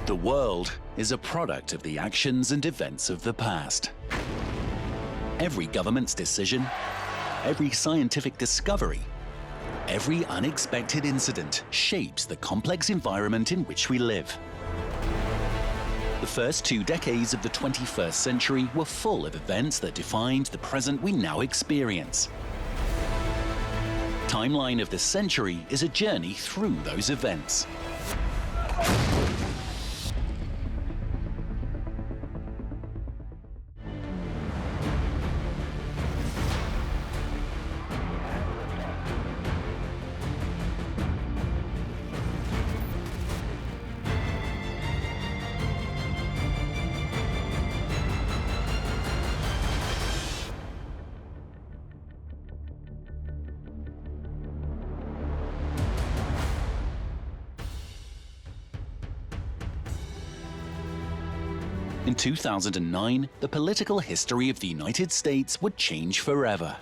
The world is a product of the actions and events of the past. Every government's decision, every scientific discovery, every unexpected incident shapes the complex environment in which we live. The first 2 decades of the 21st century were full of events that defined the present we now experience. Timeline of the Century is a journey through those events. In 2009, the political history of the United States would change forever.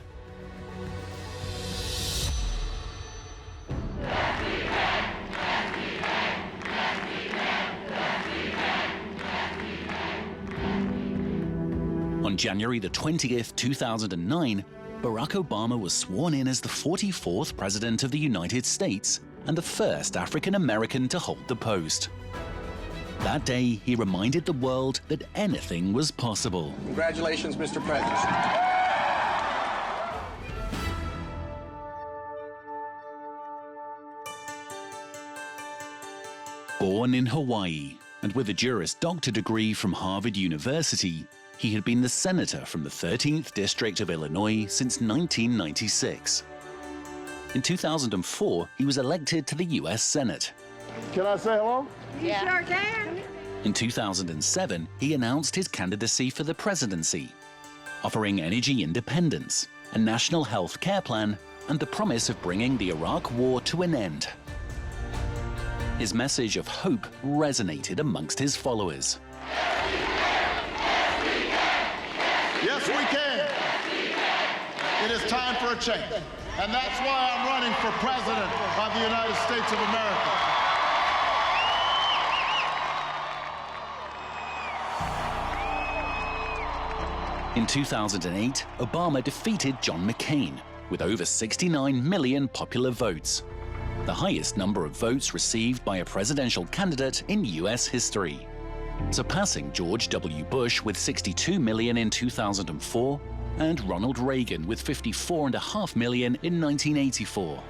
On January the 20th, 2009, Barack Obama was sworn in as the 44th President of the United States and the first African American to hold the post. That day, he reminded the world that anything was possible. Congratulations, Mr. President. Born in Hawaii, and with a Juris Doctor degree from Harvard University, he had been the senator from the 13th District of Illinois since 1996. In 2004, he was elected to the U.S. Senate. Can I say hello? Yeah. You sure can. In 2007, he announced his candidacy for the presidency, offering energy independence, a national health care plan, and the promise of bringing the Iraq War to an end. His message of hope resonated amongst his followers. Yes, we can. It is time for a change. And that's why I'm running for President of the United States of America. In 2008, Obama defeated John McCain with over 69 million popular votes, the highest number of votes received by a presidential candidate in U.S. history, surpassing George W. Bush with 62 million in 2004 and Ronald Reagan with 54.5 million in 1984.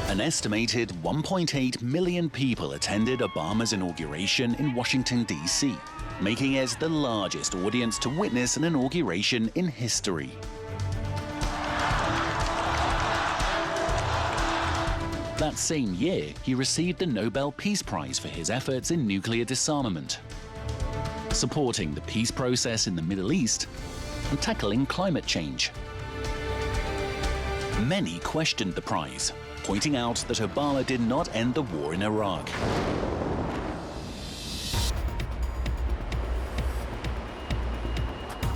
An estimated 1.8 million people attended Obama's inauguration in Washington, D.C., making it the largest audience to witness an inauguration in history. That same year, he received the Nobel Peace Prize for his efforts in nuclear disarmament, supporting the peace process in the Middle East and tackling climate change. Many questioned the prize, pointing out that Obama did not end the war in Iraq.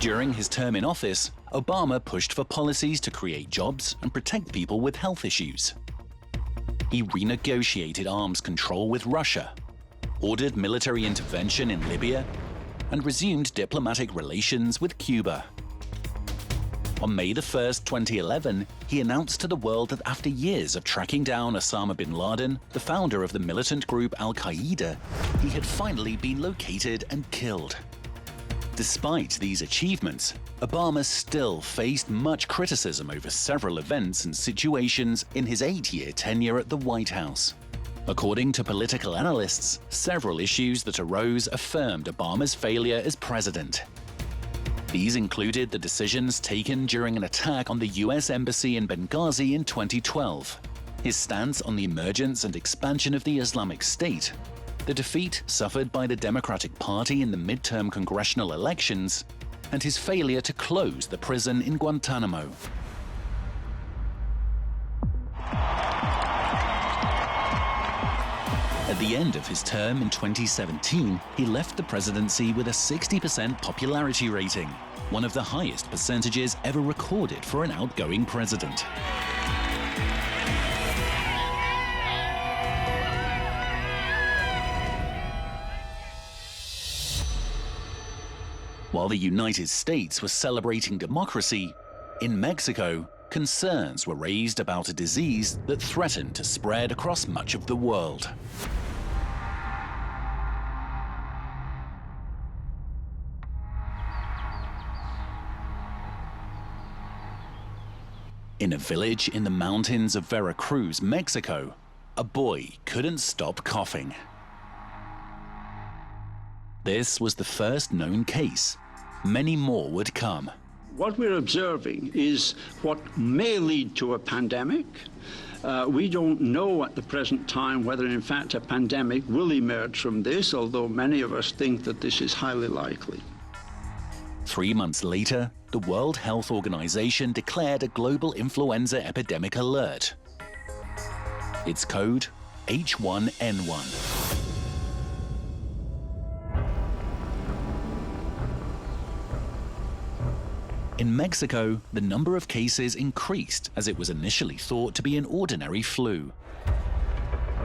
During his term in office, Obama pushed for policies to create jobs and protect people with health issues. He renegotiated arms control with Russia, ordered military intervention in Libya, and resumed diplomatic relations with Cuba. On May 1, 2011, he announced to the world that after years of tracking down Osama Bin Laden, the founder of the militant group Al-Qaeda, he had finally been located and killed. Despite these achievements, Obama still faced much criticism over several events and situations in his 8-year tenure at the White House. According to political analysts, several issues that arose affirmed Obama's failure as president. These included the decisions taken during an attack on the U.S. Embassy in Benghazi in 2012, his stance on the emergence and expansion of the Islamic State, the defeat suffered by the Democratic Party in the midterm congressional elections, and his failure to close the prison in Guantanamo. At the end of his term in 2017, he left the presidency with a 60% popularity rating, one of the highest percentages ever recorded for an outgoing president. While the United States was celebrating democracy, in Mexico, concerns were raised about a disease that threatened to spread across much of the world. In a village in the mountains of Veracruz, Mexico, a boy couldn't stop coughing. This was the first known case. Many more would come. What we're observing is what may lead to a pandemic. We don't know at the present time whether in fact a pandemic will emerge from this, although many of us think that this is highly likely. 3 months later, the World Health Organization declared a global influenza epidemic alert. Its code, H1N1. In Mexico, the number of cases increased as it was initially thought to be an ordinary flu.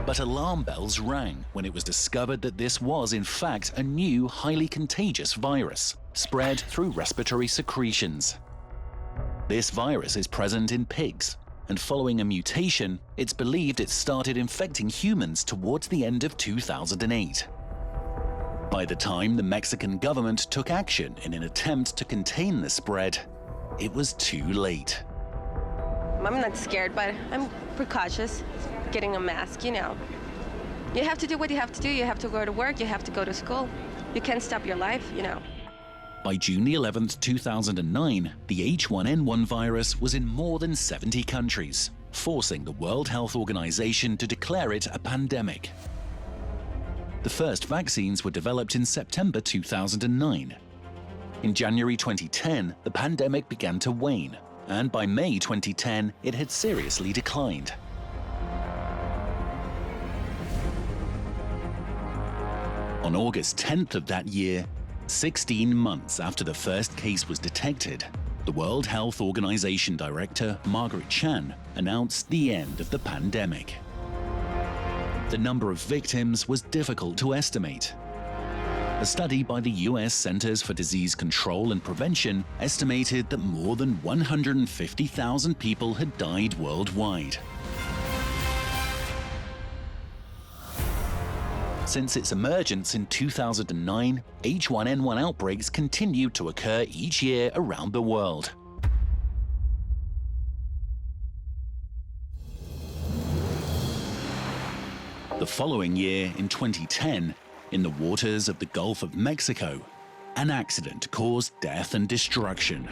But alarm bells rang when it was discovered that this was in fact a new, highly contagious virus, spread through respiratory secretions. This virus is present in pigs, and following a mutation, it's believed it started infecting humans towards the end of 2008. By the time the Mexican government took action in an attempt to contain the spread, it was too late. I'm not scared, but I'm precautious. Getting a mask, you know. You have to do what you have to do. You have to go to work, you have to go to school. You can't stop your life, you know. By June 11, 2009, the H1N1 virus was in more than 70 countries, forcing the World Health Organization to declare it a pandemic. The first vaccines were developed in September 2009. In January 2010, the pandemic began to wane, and by May 2010, it had seriously declined. On August 10th of that year, 16 months after the first case was detected, the World Health Organization Director, Margaret Chan, announced the end of the pandemic. The number of victims was difficult to estimate. A study by the US Centers for Disease Control and Prevention estimated that more than 150,000 people had died worldwide. Since its emergence in 2009, H1N1 outbreaks continue to occur each year around the world. The following year, in 2010, in the waters of the Gulf of Mexico, an accident caused death and destruction.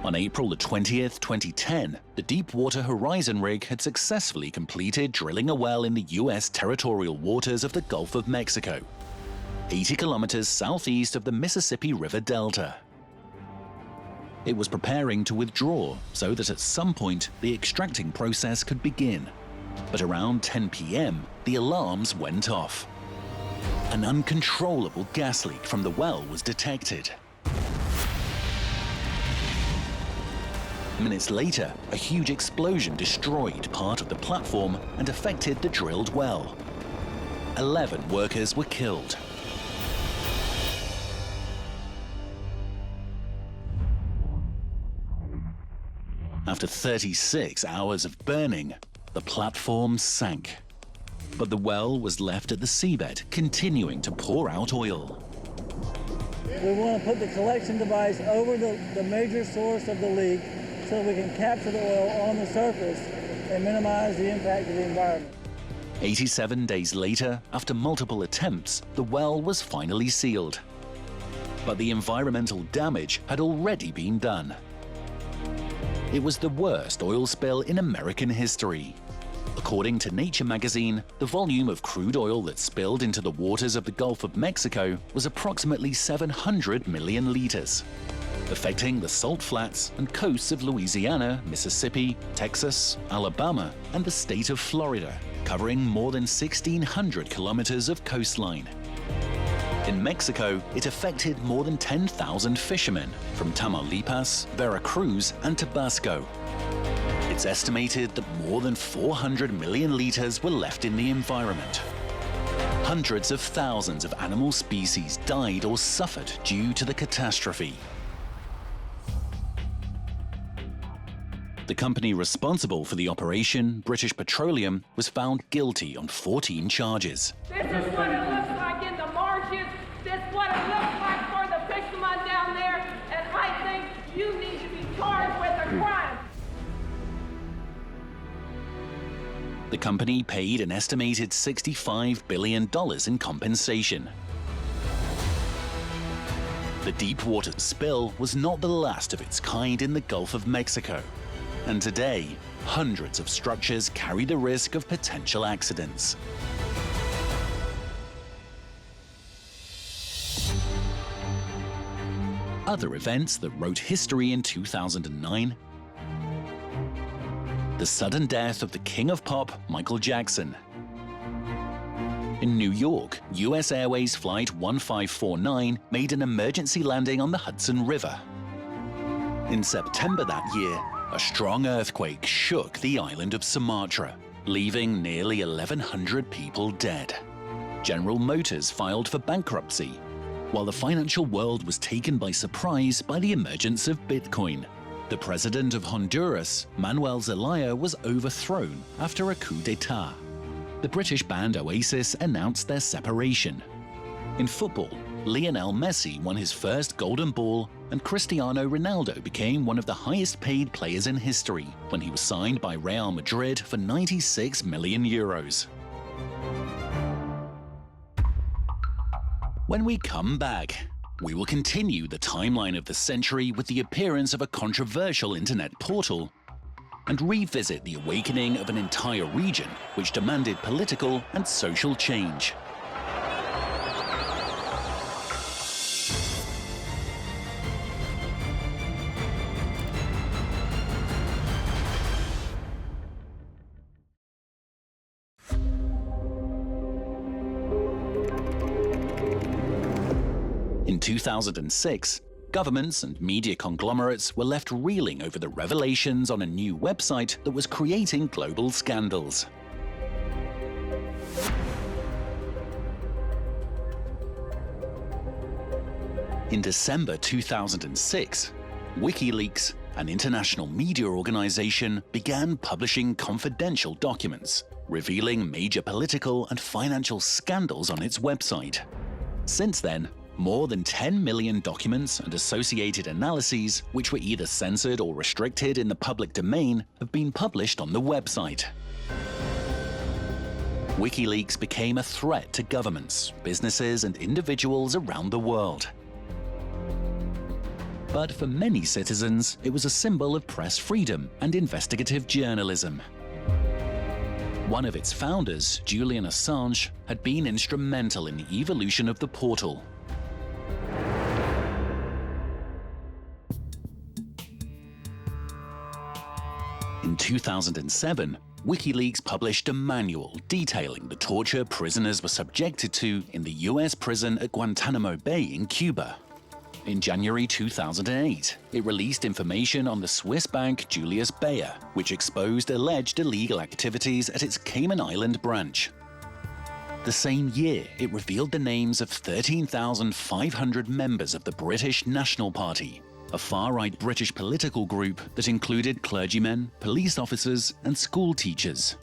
On April 20th, 2010, the Deepwater Horizon rig had successfully completed drilling a well in the US territorial waters of the Gulf of Mexico, 80 kilometers southeast of the Mississippi River Delta. It was preparing to withdraw so that at some point the extracting process could begin. But around 10 p.m., the alarms went off. An uncontrollable gas leak from the well was detected. Minutes later, a huge explosion destroyed part of the platform and affected the drilled well. 11 workers were killed. After 36 hours of burning, the platform sank. But the well was left at the seabed, continuing to pour out oil. We want to put the collection device over the major source of the leak so we can capture the oil on the surface and minimize the impact of the environment. 87 days later, after multiple attempts, the well was finally sealed. But the environmental damage had already been done. It was the worst oil spill in American history. According to Nature magazine, the volume of crude oil that spilled into the waters of the Gulf of Mexico was approximately 700 million liters, affecting the salt flats and coasts of Louisiana, Mississippi, Texas, Alabama, and the state of Florida, covering more than 1,600 kilometers of coastline. In Mexico, it affected more than 10,000 fishermen from Tamaulipas, Veracruz, and Tabasco. It's estimated that more than 400 million litres were left in the environment. Hundreds of thousands of animal species died or suffered due to the catastrophe. The company responsible for the operation, British Petroleum, was found guilty on 14 charges. This is what it looks like in the marshes. This is what it looks like for the fishermen down there. And I think you need to be charged with a crime. The company paid an estimated $65 billion in compensation. The Deepwater spill was not the last of its kind in the Gulf of Mexico. And today, hundreds of structures carry the risk of potential accidents. Other events that wrote history in 2009: the sudden death of the king of pop, Michael Jackson. In New York, US Airways Flight 1549 made an emergency landing on the Hudson River. In September that year, a strong earthquake shook the island of Sumatra, leaving nearly 1,100 people dead. General Motors filed for bankruptcy, while the financial world was taken by surprise by the emergence of Bitcoin. The president of Honduras, Manuel Zelaya, was overthrown after a coup d'etat. The British band Oasis announced their separation. In football, Lionel Messi won his first Golden Ball, and Cristiano Ronaldo became one of the highest-paid players in history when he was signed by Real Madrid for €96 million. When we come back, we will continue the timeline of the century with the appearance of a controversial internet portal and revisit the awakening of an entire region which demanded political and social change. In 2006, governments and media conglomerates were left reeling over the revelations on a new website that was creating global scandals. In December 2006, Wikileaks, an international media organization, began publishing confidential documents, revealing major political and financial scandals on its website. Since then, more than 10 million documents and associated analyses, which were either censored or restricted in the public domain, have been published on the website. WikiLeaks became a threat to governments, businesses, and individuals around the world. But for many citizens, it was a symbol of press freedom and investigative journalism. One of its founders, Julian Assange, had been instrumental in the evolution of the portal. In 2007, WikiLeaks published a manual detailing the torture prisoners were subjected to in the US prison at Guantanamo Bay in Cuba. In January 2008, it released information on the Swiss bank Julius Baer, which exposed alleged illegal activities at its Cayman Island branch. The same year, it revealed the names of 13,500 members of the British National Party, a far-right British political group that included clergymen, police officers, and school teachers.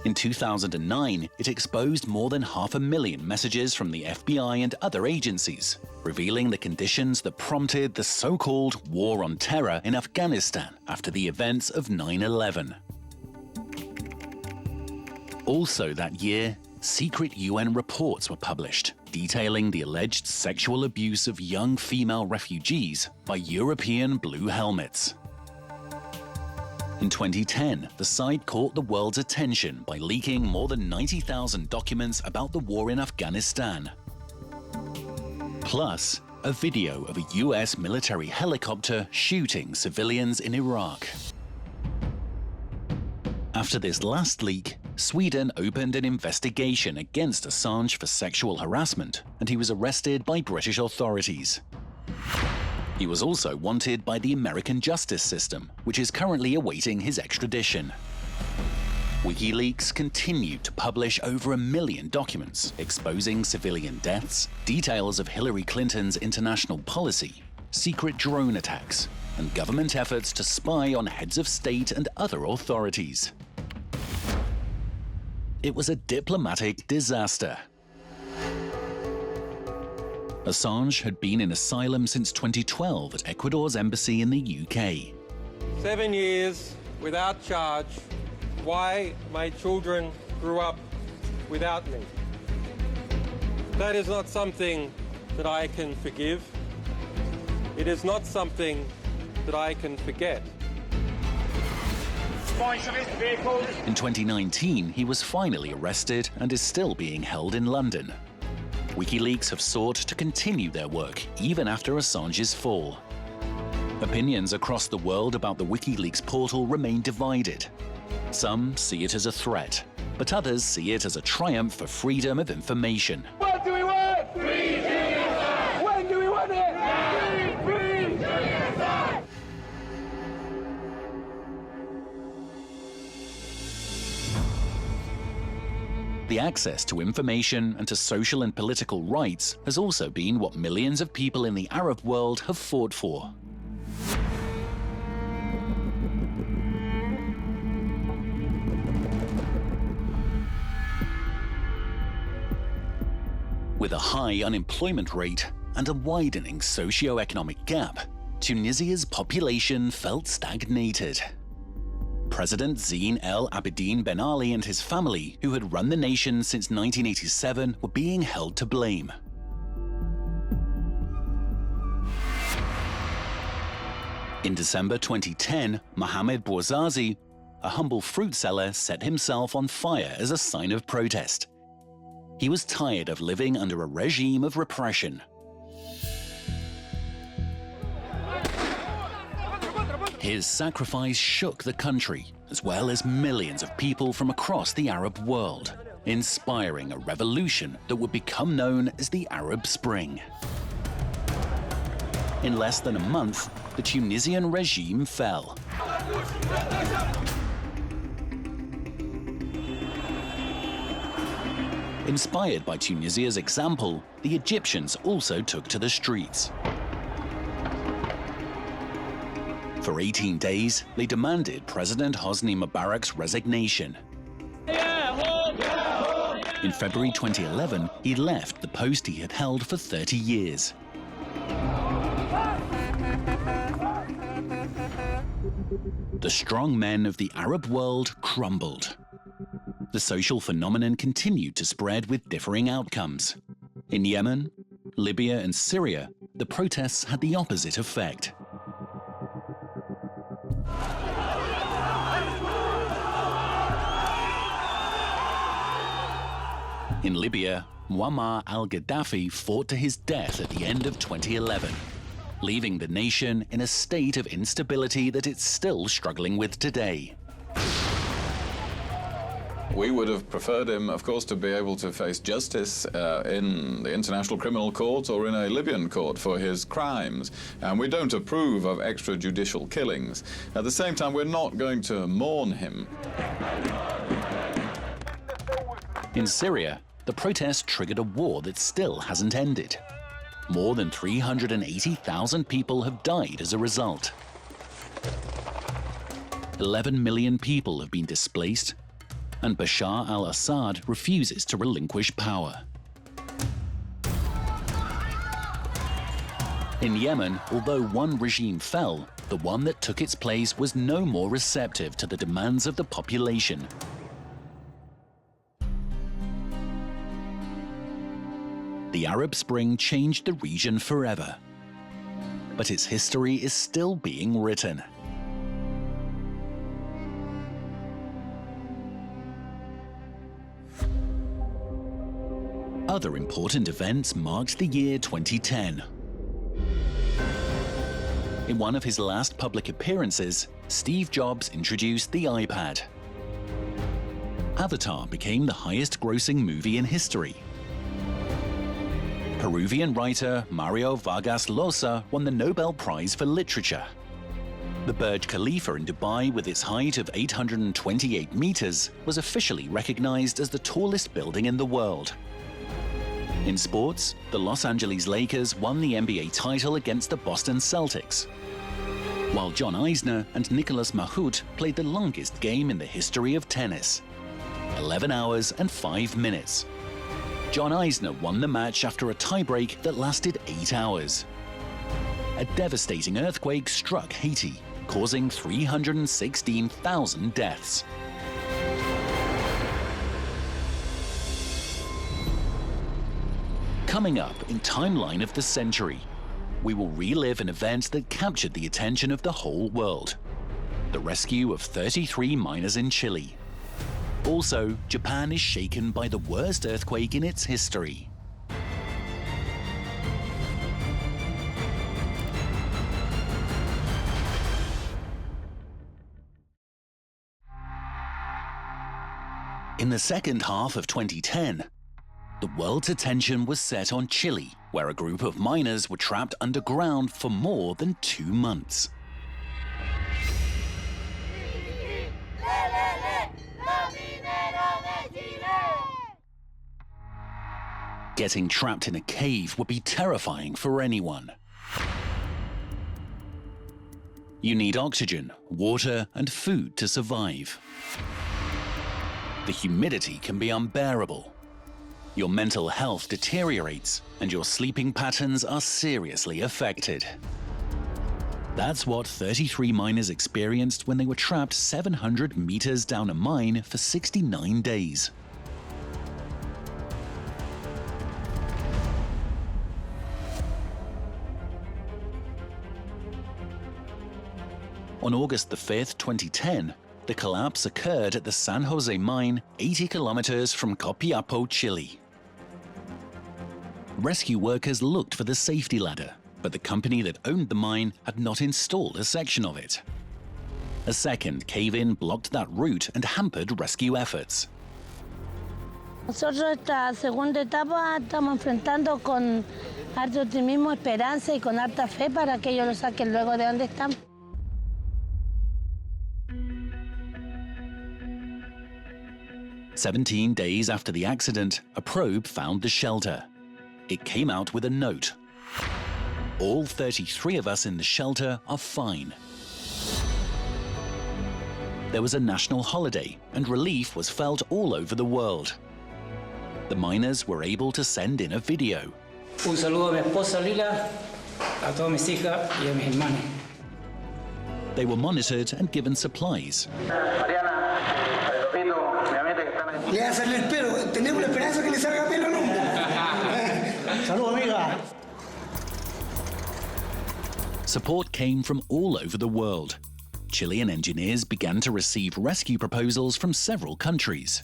In 2009, it exposed more than 500,000 messages from the FBI and other agencies, revealing the conditions that prompted the so-called War on Terror in Afghanistan after the events of 9/11. Also that year, secret UN reports were published, detailing the alleged sexual abuse of young female refugees by European blue helmets. In 2010, the site caught the world's attention by leaking more than 90,000 documents about the war in Afghanistan. Plus, a video of a US military helicopter shooting civilians in Iraq. After this last leak, Sweden opened an investigation against Assange for sexual harassment, and he was arrested by British authorities. He was also wanted by the American justice system, which is currently awaiting his extradition. Wikileaks continued to publish over 1 million documents exposing civilian deaths, details of Hillary Clinton's international policy, secret drone attacks, and government efforts to spy on heads of state and other authorities. It was a diplomatic disaster. Assange had been in asylum since 2012 at Ecuador's embassy in the UK. 7 years without charge. Why my children grew up without me. That is not something that I can forgive. It is not something that I can forget. In 2019, he was finally arrested and is still being held in London. WikiLeaks have sought to continue their work even after Assange's fall. Opinions across the world about the WikiLeaks portal remain divided. Some see it as a threat, but others see it as a triumph for freedom of information. What do we want? Free Julian. When do we want it? Free Julian. The access to information and to social and political rights has also been what millions of people in the Arab world have fought for. With a high unemployment rate and a widening socio-economic gap, Tunisia's population felt stagnated. President Zine El Abidine Ben Ali and his family, who had run the nation since 1987, were being held to blame. In December 2010, Mohamed Bouazizi, a humble fruit seller, set himself on fire as a sign of protest. He was tired of living under a regime of repression. His sacrifice shook the country, as well as millions of people from across the Arab world, inspiring a revolution that would become known as the Arab Spring. In less than a month, the Tunisian regime fell. Inspired by Tunisia's example, the Egyptians also took to the streets. For 18 days, they demanded President Hosni Mubarak's resignation. In February 2011, he left the post he had held for 30 years. The strong men of the Arab world crumbled. The social phenomenon continued to spread with differing outcomes. In Yemen, Libya, and Syria, the protests had the opposite effect. In Libya, Muammar al-Gaddafi fought to his death at the end of 2011, leaving the nation in a state of instability that it's still struggling with today. We would have preferred him, of course, to be able to face justice in the International Criminal Court or in a Libyan court for his crimes. And we don't approve of extrajudicial killings. At the same time, we're not going to mourn him. In Syria, the protests triggered a war that still hasn't ended. More than 380,000 people have died as a result. 11 million people have been displaced, and Bashar al-Assad refuses to relinquish power. In Yemen, although one regime fell, the one that took its place was no more receptive to the demands of the population. The Arab Spring changed the region forever, but its history is still being written. Other important events marked the year 2010. In one of his last public appearances, Steve Jobs introduced the iPad. Avatar became the highest-grossing movie in history. Peruvian writer Mario Vargas Llosa won the Nobel Prize for Literature. The Burj Khalifa in Dubai, with its height of 828 meters, was officially recognized as the tallest building in the world. In sports, the Los Angeles Lakers won the NBA title against the Boston Celtics, while John Eisner and Nicolas Mahut played the longest game in the history of tennis, 11 hours and 5 minutes. John Eisner won the match after a tiebreak that lasted 8 hours. A devastating earthquake struck Haiti, causing 316,000 deaths. Coming up in Timeline of the Century, we will relive an event that captured the attention of the whole world: the rescue of 33 miners in Chile. Also, Japan is shaken by the worst earthquake in its history. In the second half of 2010, the world's attention was set on Chile, where a group of miners were trapped underground for more than 2 months. Getting trapped in a cave would be terrifying for anyone. You need oxygen, water, and food to survive. The humidity can be unbearable. Your mental health deteriorates, and your sleeping patterns are seriously affected. That's what 33 miners experienced when they were trapped 700 meters down a mine for 69 days. On August 5th, 2010, the collapse occurred at the San Jose mine, 80 kilometers from Copiapó, Chile. Rescue workers looked for the safety ladder, but the company that owned the mine had not installed a section of it. A second cave-in blocked that route and hampered rescue efforts. Nosotros esta segunda etapa estamos enfrentando con harto optimismo, esperanza y con harta fe para que ellos lo saquen luego de donde están. 17 days after the accident, a probe found the shelter. It came out with a note: "All 33 of us in the shelter are fine." There was a national holiday, and relief was felt all over the world. The miners were able to send in a video. Un saludo a mi esposa Lila, a todas mis hijas y a mis hermanos. They were monitored and given supplies. Le va a salir el pelo. Tenemos la esperanza que le salga pelo, ¿no? Saludos, amiga. Support came from all over the world. Chilean engineers began to receive rescue proposals from several countries.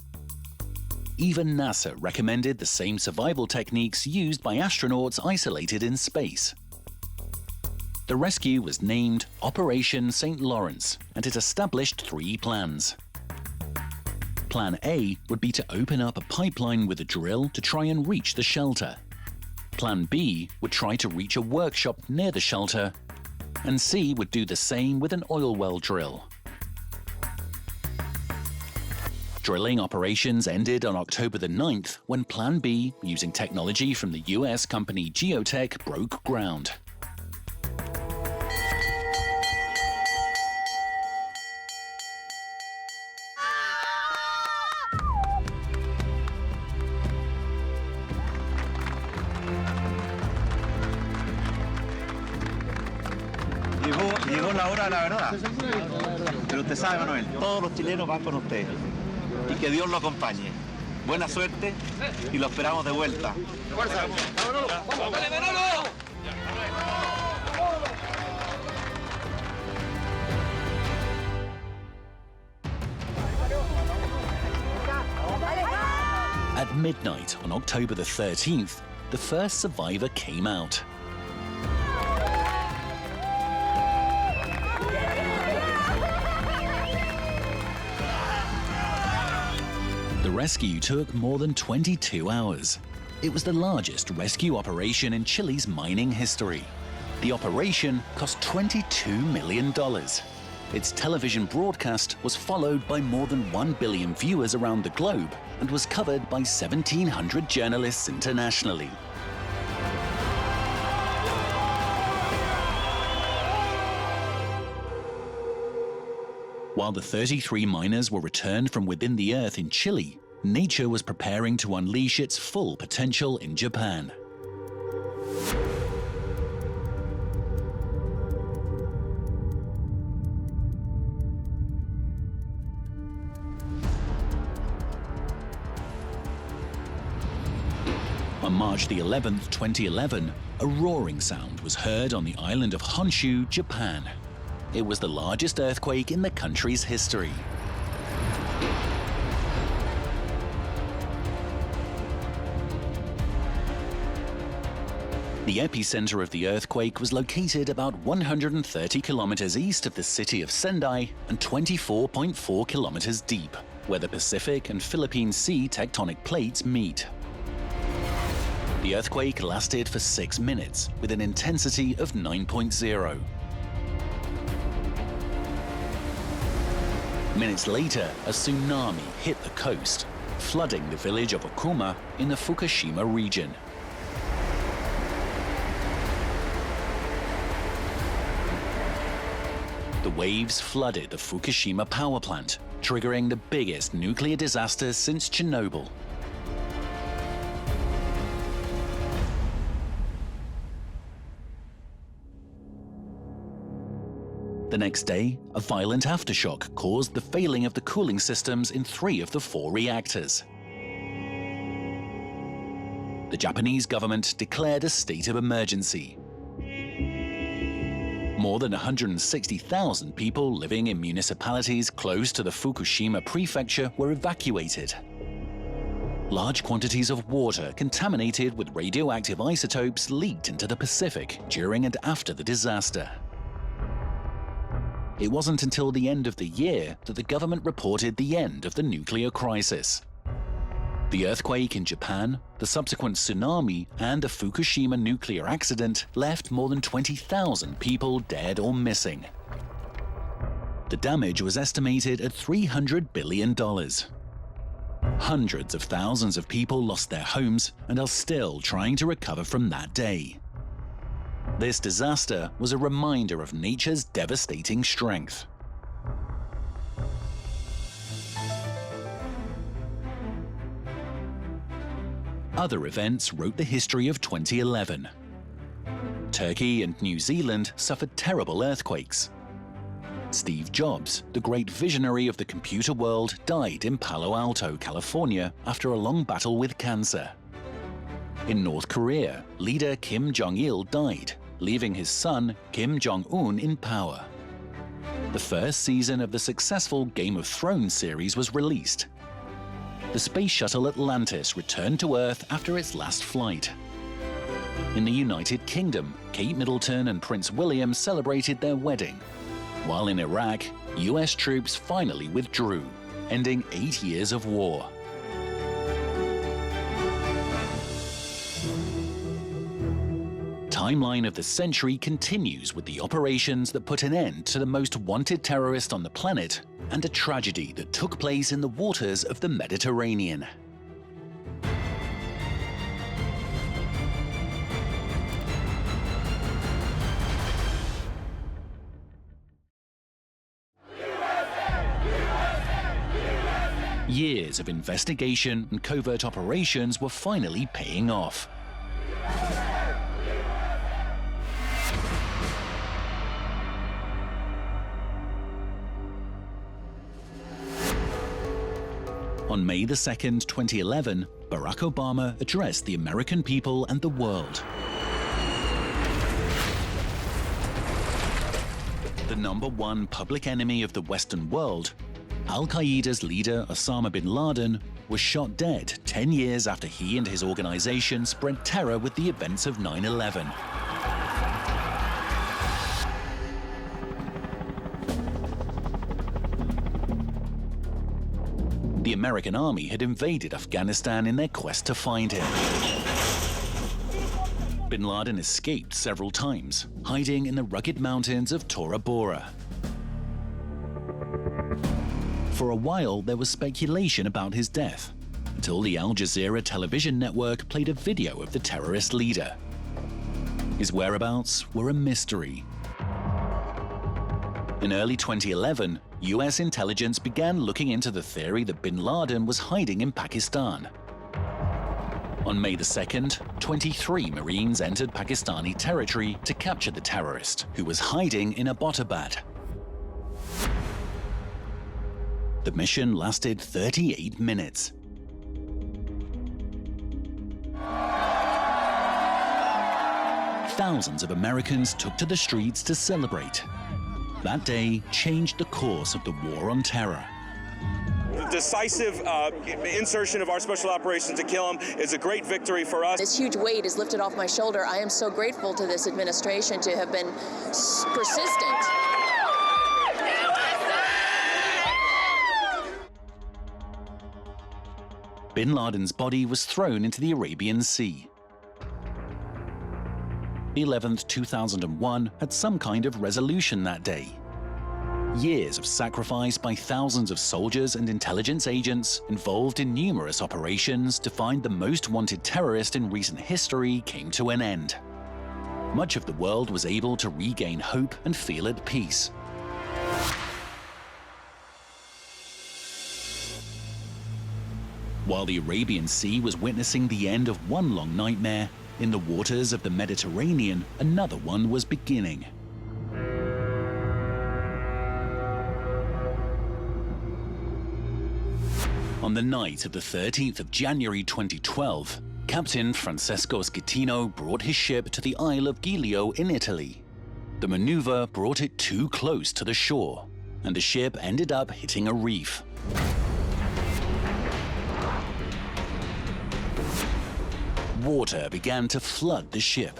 Even NASA recommended the same survival techniques used by astronauts isolated in space. The rescue was named Operation St. Lawrence, and it established 3 plans. Plan A would be to open up a pipeline with a drill to try and reach the shelter. Plan B would try to reach a workshop near the shelter, and C would do the same with an oil well drill. Drilling operations ended on October the 9th when Plan B, using technology from the US company Geotech, broke ground. Llegó la hora de la verdad. Pero usted sabe, Manuel, todos los chilenos van con usted. Y que Dios lo acompañe. Buena suerte y lo esperamos de vuelta. ¡Fuerza! At midnight on October the 13th, the first survivor came out. The rescue took more than 22 hours. It was the largest rescue operation in Chile's mining history. The operation cost $22 million. Its television broadcast was followed by more than 1 billion viewers around the globe and was covered by 1,700 journalists internationally. While the 33 miners were returned from within the earth in Chile, nature was preparing to unleash its full potential in Japan. On March the 11th, 2011, a roaring sound was heard on the island of Honshu, Japan. It was the largest earthquake in the country's history. The epicenter of the earthquake was located about 130 kilometers east of the city of Sendai and 24.4 kilometers deep, where the Pacific and Philippine Sea tectonic plates meet. The earthquake lasted for 6 minutes, with an intensity of 9.0. Minutes later, a tsunami hit the coast, flooding the village of Okuma in the Fukushima region. The waves flooded the Fukushima power plant, triggering the biggest nuclear disaster since Chernobyl. The next day, a violent aftershock caused the failing of the cooling systems in 3 of the 4 reactors. The Japanese government declared a state of emergency. More than 160,000 people living in municipalities close to the Fukushima prefecture were evacuated. Large quantities of water contaminated with radioactive isotopes leaked into the Pacific during and after the disaster. It wasn't until the end of the year that the government reported the end of the nuclear crisis. The earthquake in Japan, the subsequent tsunami, and the Fukushima nuclear accident left more than 20,000 people dead or missing. The damage was estimated at $300 billion. Hundreds of thousands of people lost their homes and are still trying to recover from that day. This disaster was a reminder of nature's devastating strength. Other events wrote the history of 2011. Turkey and New Zealand suffered terrible earthquakes. Steve Jobs, the great visionary of the computer world, died in Palo Alto, California, after a long battle with cancer. In North Korea, leader Kim Jong-il died, leaving his son, Kim Jong-un, in power. The first season of the successful Game of Thrones series was released. The space shuttle Atlantis returned to Earth after its last flight. In the United Kingdom, Kate Middleton and Prince William celebrated their wedding, while in Iraq, US troops finally withdrew, ending 8 years of war. Timeline of the century continues with the operations that put an end to the most wanted terrorist on the planet and a tragedy that took place in the waters of the Mediterranean. Years of investigation and covert operations were finally paying off. On May 2nd, 2011, Barack Obama addressed the American people and the world. The #1 public enemy of the Western world, Al-Qaeda's leader Osama Bin Laden was shot dead 10 years after he and his organization spread terror with the events of 9/11. The American army had invaded Afghanistan in their quest to find him. Bin Laden escaped several times, hiding in the rugged mountains of Tora Bora. For a while, there was speculation about his death, until the Al Jazeera television network played a video of the terrorist leader. His whereabouts were a mystery. In early 2011, US intelligence began looking into the theory that Bin Laden was hiding in Pakistan. On May the 2nd, 23 Marines entered Pakistani territory to capture the terrorist, who was hiding in Abbottabad. The mission lasted 38 minutes. Thousands of Americans took to the streets to celebrate. That day changed the course of the war on terror. The decisive insertion of our special operations to kill him is a great victory for us. This huge weight is lifted off my shoulder. I am so grateful to this administration to have been persistent. Bin Laden's body was thrown into the Arabian Sea. The 11th, 2001 had some kind of resolution that day. Years of sacrifice by thousands of soldiers and intelligence agents involved in numerous operations to find the most wanted terrorist in recent history came to an end. Much of the world was able to regain hope and feel at peace. While the Arabian Sea was witnessing the end of one long nightmare, in the waters of the Mediterranean, another one was beginning. On the night of the 13th of January 2012, Captain Francesco Schettino brought his ship to the Isle of Giglio in Italy. The maneuver brought it too close to the shore, and the ship ended up hitting a reef. Water began to flood the ship.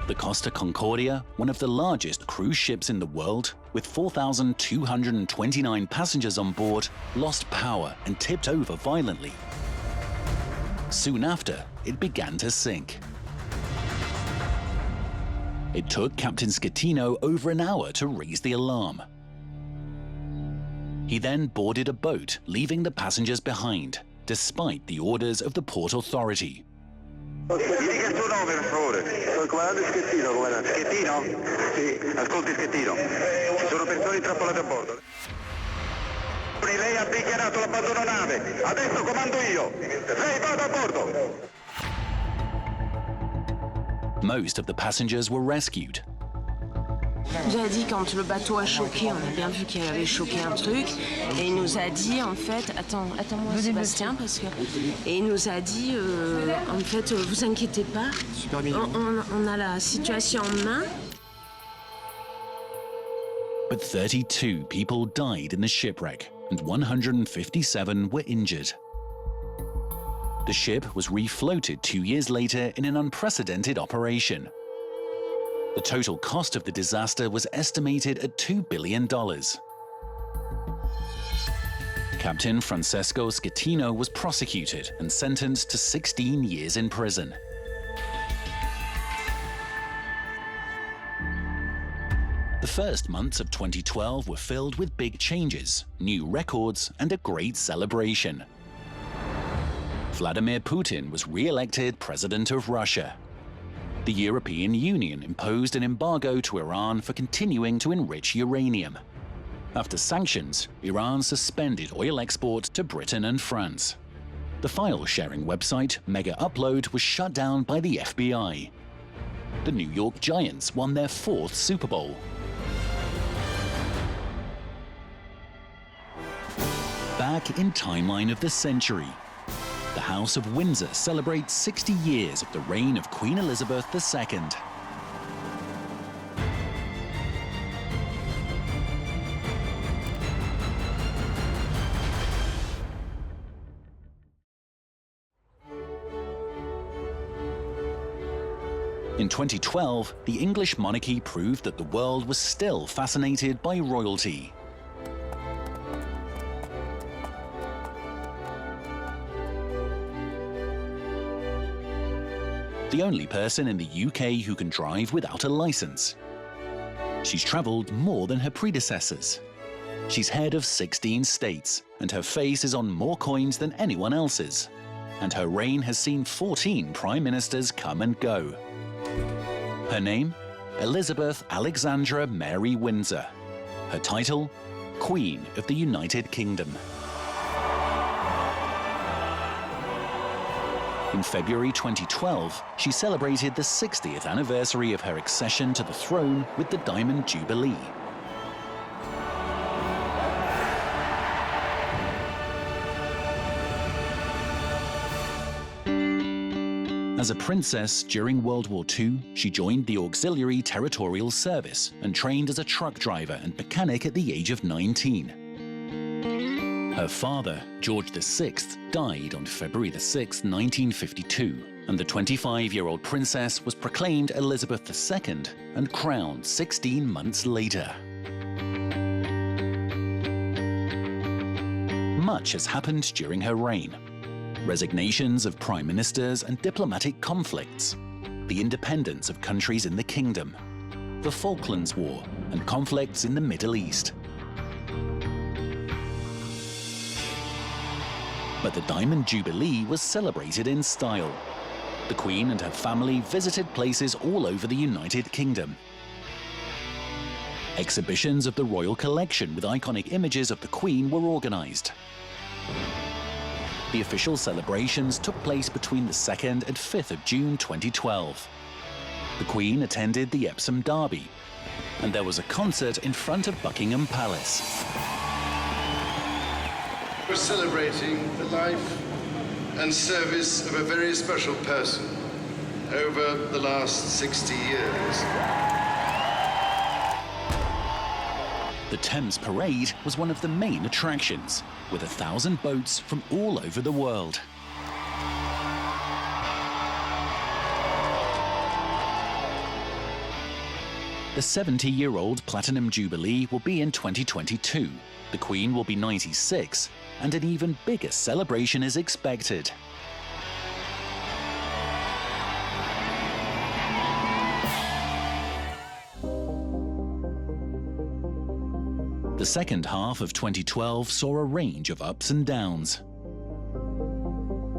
The Costa Concordia, one of the largest cruise ships in the world, with 4,229 passengers on board, lost power and tipped over violently. Soon after, it began to sink. It took Captain Schettino over an hour to raise the alarm. He then boarded a boat, leaving the passengers behind, despite the orders of the Port Authority. Mi dica il suo nome, per favore. Sono il comandante Schettino, comandante. Schettino? Sì, ascolti Schettino. Ci sono persone intrappolate a bordo. Lei ha dichiarato l'abbandono nave. Adesso comando io. Lei vada a bordo. Most of the passengers were rescued. Il nous a dit quand le bateau a choqué, on a bien vu qu'il avait choqué un truc, et il nous a dit en fait, attends-moi Sébastien, parce que, et il nous a dit en fait, vous inquiétez pas, on a la situation en main. But 32 people died in the shipwreck, and 157 were injured. The ship was refloated 2 years later in an unprecedented operation. The total cost of the disaster was estimated at $2 billion. Captain Francesco Schettino was prosecuted and sentenced to 16 years in prison. The first months of 2012 were filled with big changes, new records, and a great celebration. Vladimir Putin was re-elected president of Russia. The European Union imposed an embargo to Iran for continuing to enrich uranium. After sanctions, Iran suspended oil export to Britain and France. The file-sharing website Mega Upload was shut down by the FBI. The New York Giants won their 4th Super Bowl. Back in timeline of the century, the House of Windsor celebrates 60 years of the reign of Queen Elizabeth II. In 2012, the English monarchy proved that the world was still fascinated by royalty. the only person in the UK who can drive without a license. She's travelled more than her predecessors. She's head of 16 states, and her face is on more coins than anyone else's. And her reign has seen 14 prime ministers come and go. Her name? Elizabeth Alexandra Mary Windsor. Her title? Queen of the United Kingdom. In February 2012, she celebrated the 60th anniversary of her accession to the throne with the Diamond Jubilee. As a princess during World War II, she joined the Auxiliary Territorial Service and trained as a truck driver and mechanic at the age of 19. Her father, George VI, died on February 6, 1952, and the 25-year-old princess was proclaimed Elizabeth II and crowned 16 months later. Much has happened during her reign. Resignations of prime ministers and diplomatic conflicts, the independence of countries in the kingdom, the Falklands War, and conflicts in the Middle East. But the Diamond Jubilee was celebrated in style. The Queen and her family visited places all over the United Kingdom. Exhibitions of the royal collection with iconic images of the Queen were organised. The official celebrations took place between the 2nd and 5th of June 2012. The Queen attended the Epsom Derby, and there was a concert in front of Buckingham Palace. We're celebrating the life and service of a very special person over the last 60 years. The Thames Parade was one of the main attractions, with 1,000 boats from all over the world. The 70-year-old Platinum Jubilee will be in 2022. The Queen will be 96, and an even bigger celebration is expected. The second half of 2012 saw a range of ups and downs.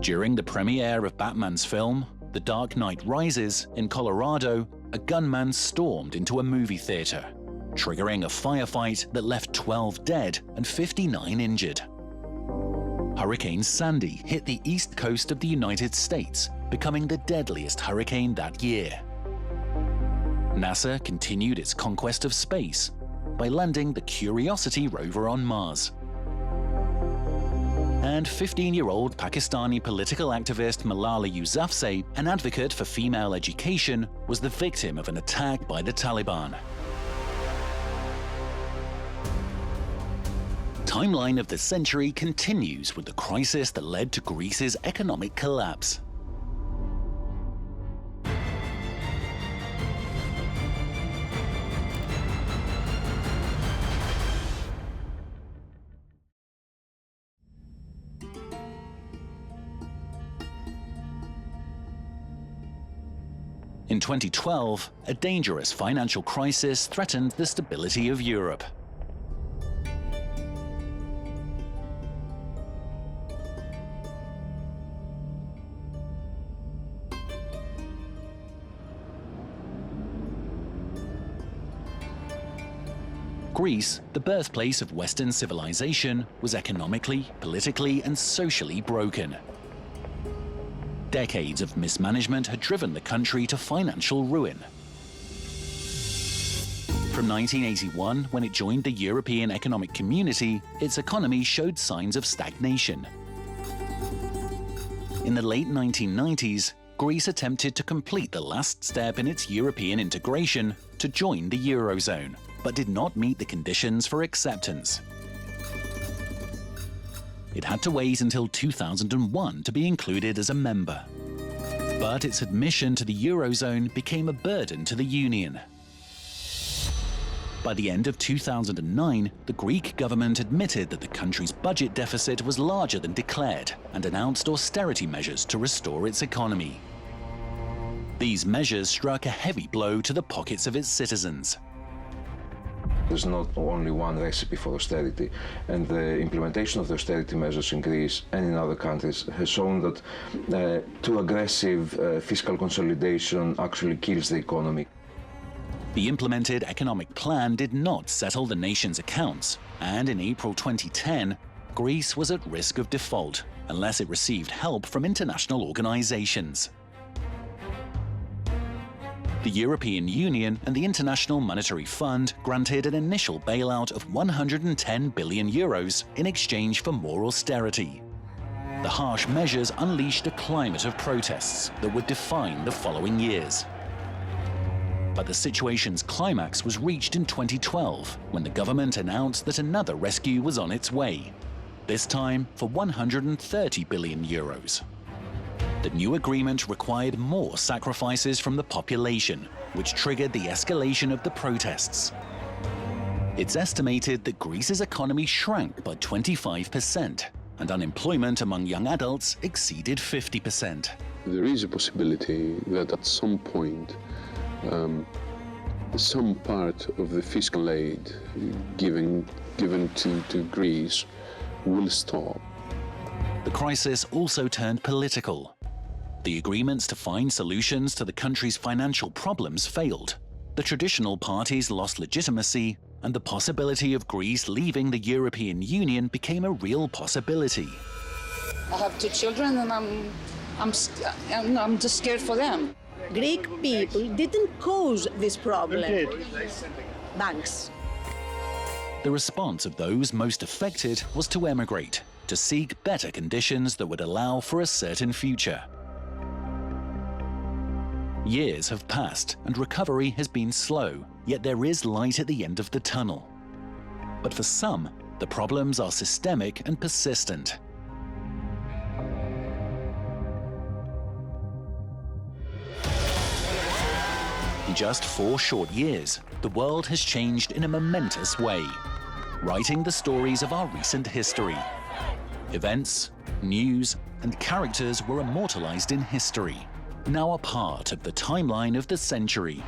During the premiere of Batman's film, The Dark Knight Rises, in Colorado, a gunman stormed into a movie theater, triggering a firefight that left 12 dead and 59 injured. Hurricane Sandy hit the east coast of the United States, becoming the deadliest hurricane that year. NASA continued its conquest of space by landing the Curiosity rover on Mars. And 15-year-old Pakistani political activist Malala Yousafzai, an advocate for female education, was the victim of an attack by the Taliban. Timeline of the century continues with the crisis that led to Greece's economic collapse. In 2012, a dangerous financial crisis threatened the stability of Europe. Greece, the birthplace of Western civilization, was economically, politically, and socially broken. Decades of mismanagement had driven the country to financial ruin. From 1981, when it joined the European Economic Community, its economy showed signs of stagnation. In the late 1990s, Greece attempted to complete the last step in its European integration to join the Eurozone, but did not meet the conditions for acceptance. It had to wait until 2001 to be included as a member. But its admission to the Eurozone became a burden to the Union. By the end of 2009, the Greek government admitted that the country's budget deficit was larger than declared and announced austerity measures to restore its economy. These measures struck a heavy blow to the pockets of its citizens. There's not only one recipe for austerity, and the implementation of the austerity measures in Greece and in other countries has shown that too aggressive fiscal consolidation actually kills the economy. The implemented economic plan did not settle the nation's accounts, and in April 2010, Greece was at risk of default unless it received help from international organizations. The European Union and the International Monetary Fund granted an initial bailout of 110 billion euros in exchange for more austerity. The harsh measures unleashed a climate of protests that would define the following years. But the situation's climax was reached in 2012, when the government announced that another rescue was on its way, this time for 130 billion euros. The new agreement required more sacrifices from the population, which triggered the escalation of the protests. It's estimated that Greece's economy shrank by 25%, and unemployment among young adults exceeded 50%. There is a possibility that at some point, some part of the fiscal aid given to Greece will stop. The crisis also turned political. The agreements to find solutions to the country's financial problems failed. The traditional parties lost legitimacy, and the possibility of Greece leaving the European Union became a real possibility. I have 2 children, and I'm just scared for them. Greek people didn't cause this problem. Banks. The response of those most affected was to emigrate, to seek better conditions that would allow for a certain future. Years have passed and recovery has been slow, yet there is light at the end of the tunnel. But for some, the problems are systemic and persistent. In just 4 short years, the world has changed in a momentous way, writing the stories of our recent history. Events, news, and characters were immortalized in history, now a part of the timeline of the century.